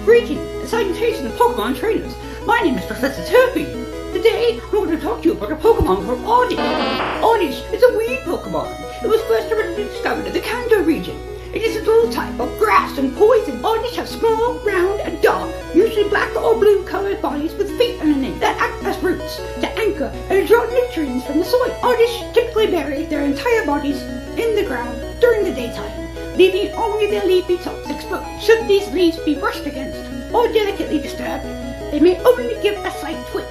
Greetings and salutations, Pokemon trainers. My name is Professor Terpene. Today, I'm going to talk to you about a Pokemon called Oddish. Oddish is a weed Pokemon. It was first originally discovered in the Kanto region. It is a dual type of grass and poison. Oddish have small, round, and dark, usually black or blue colored bodies with feet underneath that act as roots to anchor and draw nutrients from the soil. Oddish typically bury their entire bodies in the ground during the daytime, leaving only their leafy tops exposed. Should these leaves be brushed against or delicately disturbed, they may only give a slight twitch.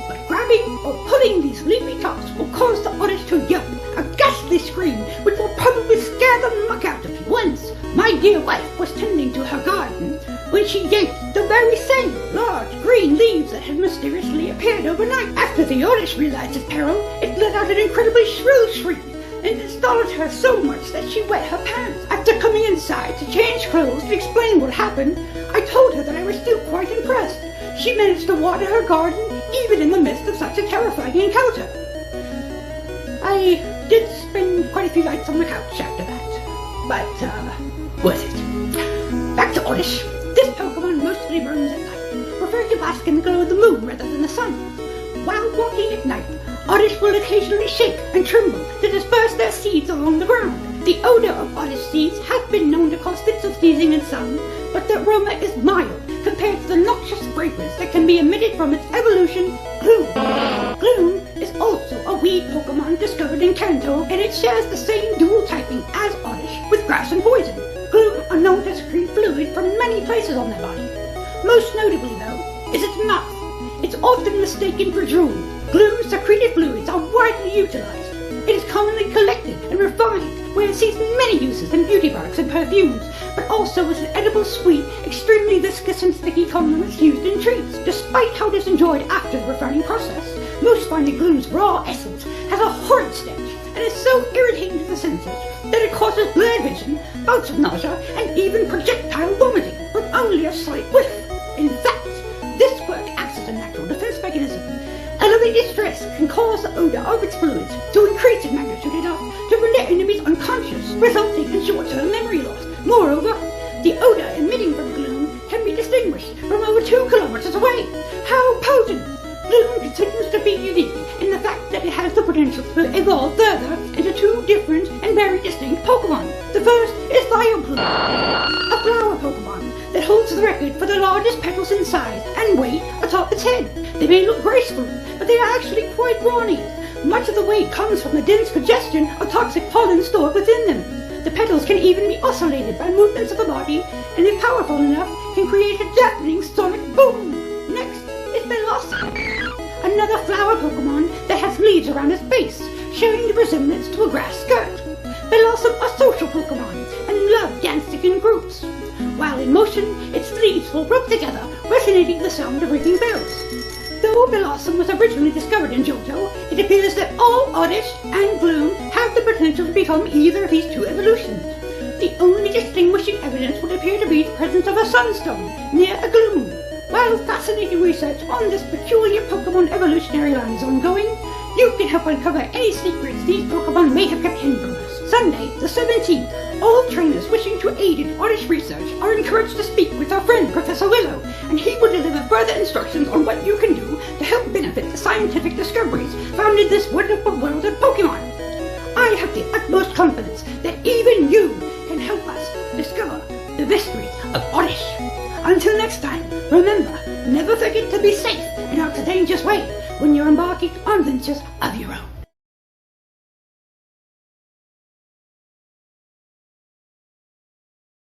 But grabbing or pulling these leafy tops will cause the Oddish to yelp a ghastly scream, which will probably scare the muck out of you. Once, my dear wife was tending to her garden when she yanked the very same large green leaves that had mysteriously appeared overnight. After the Oddish realized its peril, it let out an incredibly shrill shriek, and it startled her so much that she wet her pants. After coming inside to change clothes to explain what happened, I told her that I was still quite impressed. She managed to water her garden even in the midst of such a terrifying encounter. I did spend quite a few nights on the couch after that, but worth it. Back to Oddish. This Pokemon mostly roams at night, preferring to bask in the glow of the moon rather than the sun. While walking at night, Oddish will occasionally shake and tremble to disperse their seeds along the ground. The odor of Oddish seeds has been known to cause fits of sneezing in some, but the aroma is mild compared to the noxious fragrance that can be emitted from its evolution, Gloom. Gloom is also a weed Pokemon discovered in Kanto, and it shares the same dual typing as Oddish with grass and poison. Gloom are known to secrete fluid from many places on their body. Most notably, though, is its mouth. It's often mistaken for drool. Gloom's secreted fluids are widely utilized. It is commonly collected and refined, where it sees many uses in beauty products and perfumes, but also as an edible, sweet, extremely viscous and sticky condiments used in treats. Despite how it is enjoyed after the refining process, most find that Gloom's raw essence has a horrid stench and is so irritating to the senses that it causes blurred vision, bouts of nausea, and even projectile vomiting with only a slight whiff. In fact, this quirk acts as a natural defense mechanism. Elevated stress can cause the odor of its fluids to increase in magnitude enough to render enemies unconscious, resulting in short-term memory loss. Moreover, the odor emitting from Gloom can be distinguished from over 2 kilometers away. How potent! Gloom continues to be unique in the fact that it has the potential to evolve further into 2 different and very distinct Pokemon. The first is Vileplume, a flower Pokemon that holds the record for the largest petals in size and weight atop its head. They may look graceful, but they are actually quite brawny. Much of the weight comes from the dense congestion of toxic pollen stored within them. The petals can even be oscillated by movements of the body, and if powerful enough, can create a deafening sonic boom. Next is Blossom, another flower Pokemon that has leaves around its base, showing the resemblance to a grass skirt. Blossom are social Pokemon and love dancing in groups. While in motion, its leaves will rub together, resonating the sound of ringing bells. Though Blossom was originally discovered in Johto, it appears that all Oddish and Gloom have the potential to become either of these 2 evolutions. The only distinguishing evidence would appear to be the presence of a sunstone near a Gloom. While fascinating research on this peculiar Pokemon evolutionary line is ongoing, you can help uncover any secrets these Pokemon may have kept hidden from us. Sunday, the 17th, all trainers wishing to aid in Oddish research are encouraged to speak with our friend Professor Willow, and he will deliver further instructions on what you can do to help benefit the scientific discoveries found in this wonderful world of Pokemon. I have the utmost confidence that even you can help us discover the mysteries of Oddish. Until next time, remember, never forget to be safe and out of danger's way when you're embarking on ventures of your own.